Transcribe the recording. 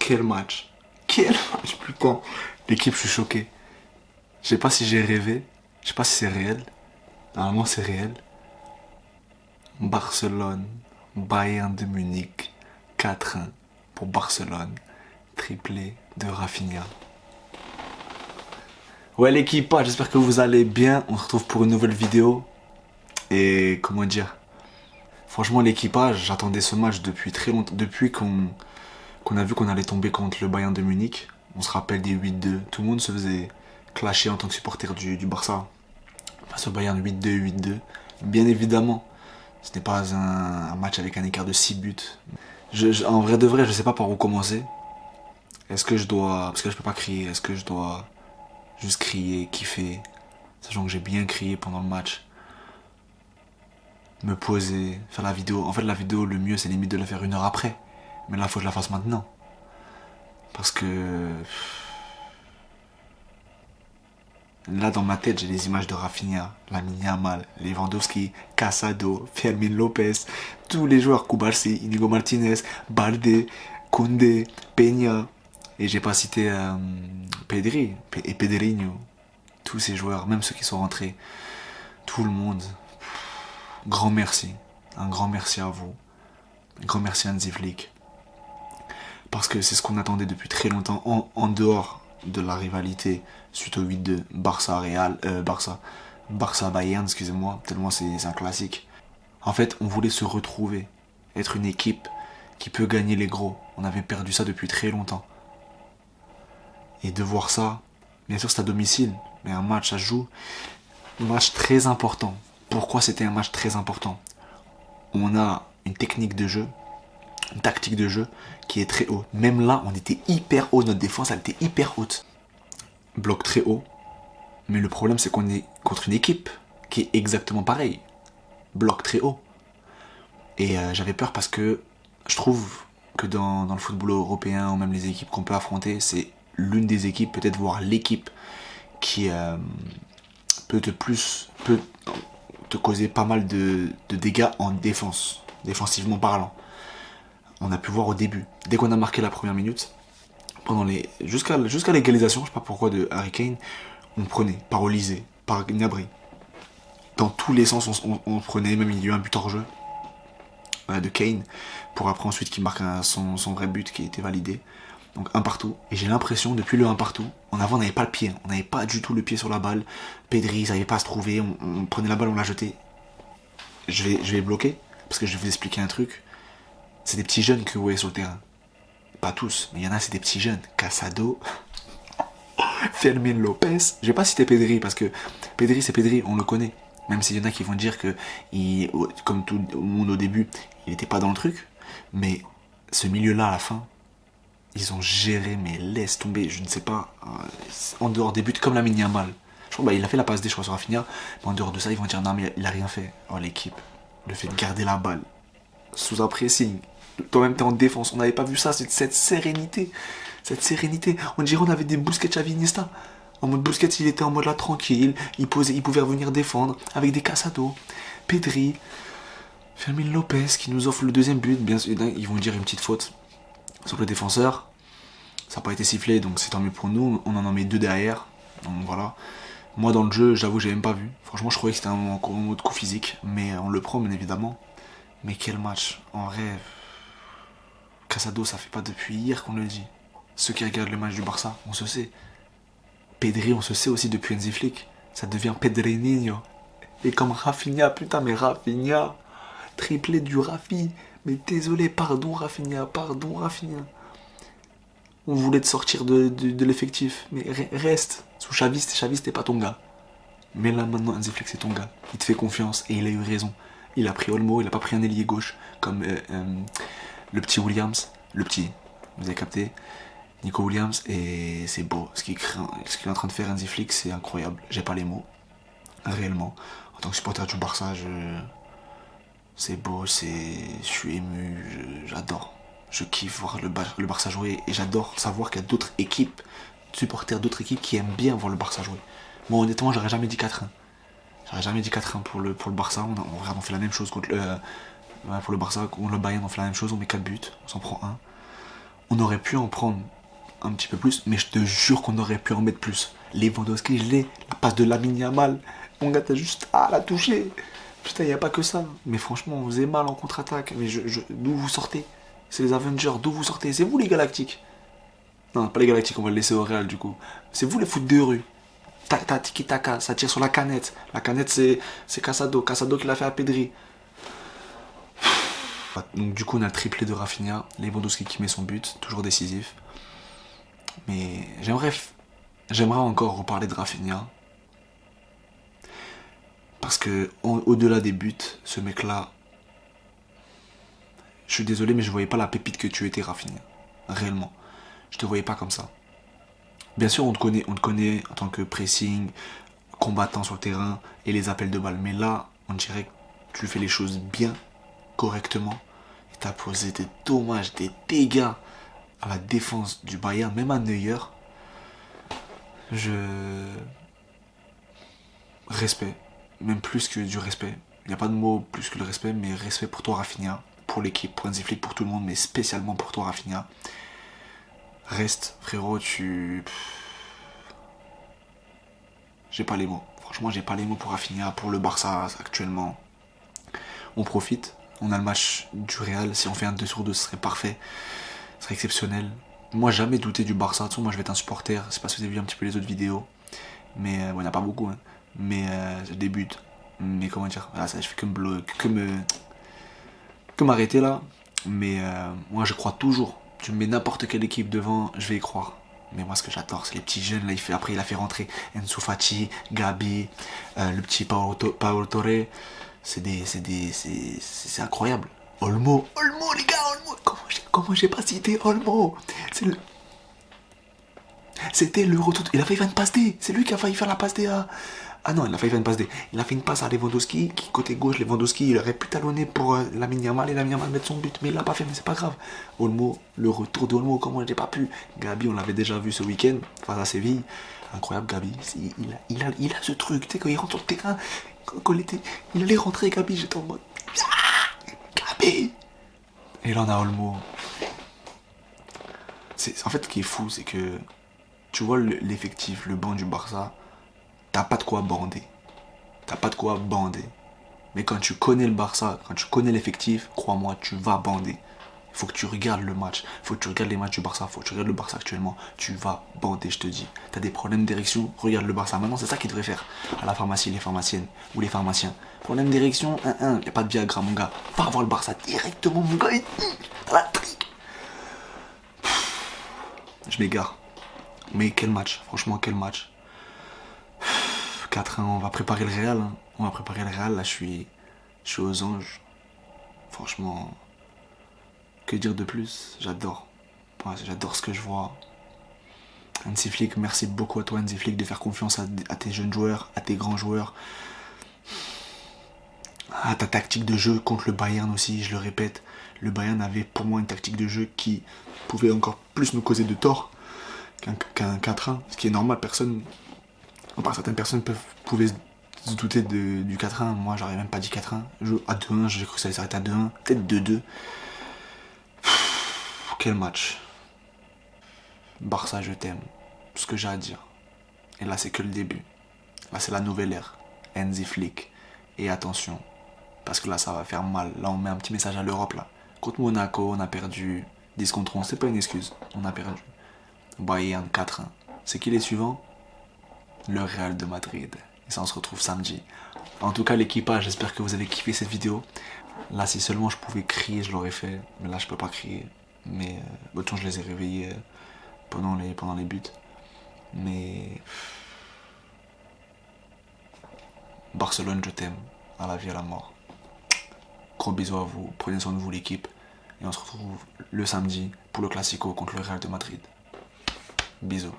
Quel match. Quel match, putain. L'équipe, je suis choqué. Je sais pas si j'ai rêvé. Je sais pas si c'est réel. Normalement, c'est réel. Barcelone, Bayern de Munich, 4-1 pour Barcelone. Triplé de Rafinha. Ouais l'équipe, j'espère que vous allez bien. On se retrouve pour une nouvelle vidéo. Et comment dire, franchement l'équipage, j'attendais ce match depuis très longtemps. Depuis qu'on a vu qu'on allait tomber contre le Bayern de Munich. On se rappelle des 8-2. Tout le monde se faisait clasher en tant que supporter du Barça. Face au Bayern 8-2, 8-2. Bien évidemment, ce n'est pas un match avec un écart de 6 buts. En vrai de vrai, je sais pas par où commencer. Est-ce que je dois... Parce que là, je peux pas crier. Est-ce que je dois juste crier, kiffer, sachant que j'ai bien crié pendant le match, me poser, faire la vidéo. En fait, la vidéo, le mieux, c'est limite de la faire 1 heure après. Mais là, faut que je la fasse maintenant. Parce que... Là, dans ma tête, j'ai les images de Rafinha, Lamine Yamal, Lewandowski, Casado, Fermin Lopez, tous les joueurs, Kubarsi, Inigo Martinez, Balde, Koundé, Peña. Et j'ai pas cité Pedri et Pedrinho. Tous ces joueurs, même ceux qui sont rentrés. Tout le monde. Grand merci. Un grand merci à vous. Un grand merci à Hansi Flick. Parce que c'est ce qu'on attendait depuis très longtemps, en dehors de la rivalité suite au 8-2 Barça-Bayern, excusez-moi, tellement c'est un classique. En fait, on voulait se retrouver, être une équipe qui peut gagner les gros. On avait perdu ça depuis très longtemps. Et de voir ça, bien sûr c'est à domicile, mais un match à joue, un match très important. Pourquoi c'était un match très important? On a une technique de jeu, une tactique de jeu qui est très haut. Même là, on était hyper haut, notre défense elle était hyper haute. Bloc très haut, mais le problème c'est qu'on est contre une équipe qui est exactement pareille. Bloc très haut. Et j'avais peur parce que je trouve que dans le football européen, ou même les équipes qu'on peut affronter, c'est l'une des équipes, peut-être voire l'équipe, qui peut te causer pas mal de dégâts en défense, défensivement parlant. On a pu voir au début, dès qu'on a marqué la première minute, jusqu'à l'égalisation, je sais pas pourquoi, de Harry Kane, on prenait par Olysée, par Gnabry. Dans tous les sens, on prenait, même il y a eu un but hors jeu de Kane, pour après ensuite qu'il marque son vrai but qui a été validé. Donc un partout, et j'ai l'impression, depuis le 1 partout, en avant on n'avait pas le pied, on n'avait pas du tout le pied sur la balle, Pedri, il n'arrivait pas à se trouver, on prenait la balle, on la jetait. Je vais bloquer, parce que je vais vous expliquer un truc. C'est des petits jeunes que vous voyez sur le terrain. Pas tous, mais il y en a, c'est des petits jeunes. Casado, Fermin Lopez. Je vais pas citer Pedri, parce que Pedri c'est Pedri, on le connaît. Même s'il y en a qui vont dire que, comme tout le monde au début, il n'était pas dans le truc. Mais ce milieu-là, à la fin, ils ont géré, mais laisse tomber, je ne sais pas, en dehors des buts, comme Lamine Yamal. Je crois il a fait la passe D, je crois, sur Rafinha, mais en dehors de ça, ils vont dire non, mais il a rien fait. Oh, l'équipe, le fait de garder la balle, sous un pressing, toi-même t'es en défense, on n'avait pas vu ça, cette sérénité. Cette sérénité, on dirait on avait des Busquets Xavi Iniesta. En mode Busquets, il était en mode là tranquille, il pouvait revenir défendre, avec des Casado, Pedri, Fermin Lopez qui nous offre le deuxième but, bien sûr, ils vont dire une petite faute sur le défenseur. Ça n'a pas été sifflé, donc c'est tant mieux pour nous. On en met 2 derrière, donc voilà. Moi dans le jeu, j'avoue, j'ai même pas vu. Franchement, je croyais que c'était un mot de coup physique, mais on le prend bien évidemment. Mais quel match, en rêve. Casado, ça fait pas depuis hier qu'on le dit. Ceux qui regardent le match du Barça, on se sait. Pedri, on se sait aussi depuis Hansi Flick. Ça devient Pedrinho. Et comme Rafinha, putain, mais Rafinha, triplé du Rafi. Mais désolé, pardon Rafinha. On voulait te sortir de l'effectif, mais reste. Sous Xavi, c'était pas ton gars. Mais là maintenant, Hansi Flick c'est ton gars. Il te fait confiance et il a eu raison. Il a pris Olmo, il a pas pris un ailier gauche comme le petit Williams. Le petit, vous avez capté, Nico Williams, et c'est beau. Ce qu'il est en train de faire Hansi Flick, c'est incroyable. J'ai pas les mots, réellement. En tant que supporter du Barça, c'est beau, je suis ému, j'adore. Je kiffe voir le Barça jouer et j'adore savoir qu'il y a d'autres équipes, supporters d'autres équipes qui aiment bien voir le Barça jouer. Moi honnêtement, j'aurais jamais dit 4-1. J'aurais jamais dit 4-1 pour le Barça. On fait la même chose contre pour le Barça, contre le Bayern, on fait la même chose, on met 4 buts, on s'en prend un. On aurait pu en prendre un petit peu plus, mais je te jure qu'on aurait pu en mettre plus. Lewandowski, je l'ai. La passe de Lamine Yamal. Mon gars, t'as juste à la toucher. Putain, il n'y a pas que ça. Mais franchement, on faisait mal en contre-attaque. Mais d'où vous sortez? C'est les Avengers, d'où vous sortez? C'est vous les Galactiques. Non, pas les Galactiques, on va le laisser au Real du coup. C'est vous les foot de rue. Tiki-taka, ça tire sur la canette. La canette, c'est Casado. Casado qui l'a fait à Pedri. Donc du coup, on a le triplé de Rafinha. Lewandowski qui met son but, toujours décisif. Mais j'aimerais encore reparler de Rafinha. Parce que au-delà des buts, ce mec-là, je suis désolé, mais je voyais pas la pépite que tu étais, Rafinha. Réellement. Je te voyais pas comme ça. Bien sûr, on te connaît en tant que pressing, combattant sur le terrain et les appels de balles. Mais là, on dirait que tu fais les choses bien, correctement. Et t'as posé des dommages, des dégâts à la défense du Bayern, même à Neuer. Respect. Même plus que du respect. Il n'y a pas de mot plus que le respect, mais respect pour toi, Rafinha. Pour l'équipe, pour Hansi Flick, pour tout le monde, mais spécialement pour toi, Rafinha. Reste, frérot, j'ai pas les mots. Franchement, j'ai pas les mots pour Rafinha, pour le Barça actuellement. On profite. On a le match du Real. Si on fait un 2 sur 2, ce serait parfait. Ce serait exceptionnel. Moi, jamais douté du Barça. De toute façon, moi, je vais être un supporter. Je sais pas si vous avez vu un petit peu les autres vidéos. Mais bon, il n'y en a pas beaucoup. Hein. Mais je débute. Mais comment dire, voilà, ça, je fais que m'arrêter là. Mais moi, je crois toujours. Tu me mets n'importe quelle équipe devant, je vais y croire. Mais moi, ce que j'adore, c'est les petits jeunes. Là, après, il a fait rentrer Enzo Fati, Gabi, le petit Paolo Torre. C'est incroyable. Olmo, les gars, Olmo. Comment j'ai pas cité Olmo? C'était le retour. Il a failli faire une passe D. C'est lui qui a failli faire la passe D à. Ah non, il a failli faire une passe D. Il a fait une passe à Lewandowski, qui côté gauche, Lewandowski, il aurait pu talonner pour Lamine Yamal et Lamine Yamal mettre son but, mais il l'a pas fait, mais c'est pas grave. Olmo, le retour de Olmo, comment j'ai pas pu. Gabi, on l'avait déjà vu ce week-end face à Séville. Incroyable, Gabi. Il a ce truc, tu sais, quand il rentre sur le terrain, quand il allait rentrer, Gabi, j'étais en mode. Gabi. Et là, on a Olmo. En fait, ce qui est fou, c'est que tu vois l'effectif, le banc du Barça, t'as pas de quoi bander. T'as pas de quoi bander. Mais quand tu connais le Barça, quand tu connais l'effectif, crois-moi, tu vas bander. Il faut que tu regardes le match. Il faut que tu regardes les matchs du Barça. Il faut que tu regardes le Barça actuellement. Tu vas bander, je te dis. T'as des problèmes d'érection, regarde le Barça. Maintenant, c'est ça qu'ils devraient faire. À la pharmacie, les pharmaciennes ou les pharmaciens. Problème d'érection, il n'y a pas de Viagra, mon gars. Va voir le Barça directement, mon gars. Dans la trique. Je m'égare. Mais quel match, franchement, quel match. 4-1, on va préparer le Real. Hein. On va préparer le Real, là, je suis aux anges. Franchement, que dire de plus? J'adore. Ouais, j'adore ce que je vois. Hansi Flick, merci beaucoup à toi, Hansi Flick, de faire confiance à tes jeunes joueurs, à tes grands joueurs. À ta tactique de jeu contre le Bayern aussi, je le répète. Le Bayern avait pour moi une tactique de jeu qui pouvait encore plus nous causer de tort qu'un 4-1. Ce qui est normal, certaines personnes pouvaient se douter du 4-1. Moi, j'aurais même pas dit 4-1. À 2-1, j'ai cru que ça allait s'arrêter à 2-1. Peut-être 2-2. Quel match. Barça, je t'aime. Ce que j'ai à dire. Et là, c'est que le début. Là, c'est la nouvelle ère. Hansi Flick. Et attention. Parce que là, ça va faire mal. Là, on met un petit message à l'Europe, là. Contre Monaco, on a perdu 10 contre 11. C'est pas une excuse. On a perdu. Bayern 4-1. C'est qui les suivants? Le Real de Madrid. Et ça, on se retrouve samedi. En tout cas, l'équipage, j'espère que vous avez kiffé cette vidéo. Là, si seulement je pouvais crier, je l'aurais fait. Mais là, je peux pas crier. Mais autant je les ai réveillés pendant les buts. Mais Barcelone, je t'aime. À la vie, à la mort. Gros bisous à vous. Prenez soin de vous, l'équipe. Et on se retrouve le samedi pour le Classico contre le Real de Madrid. Bisous.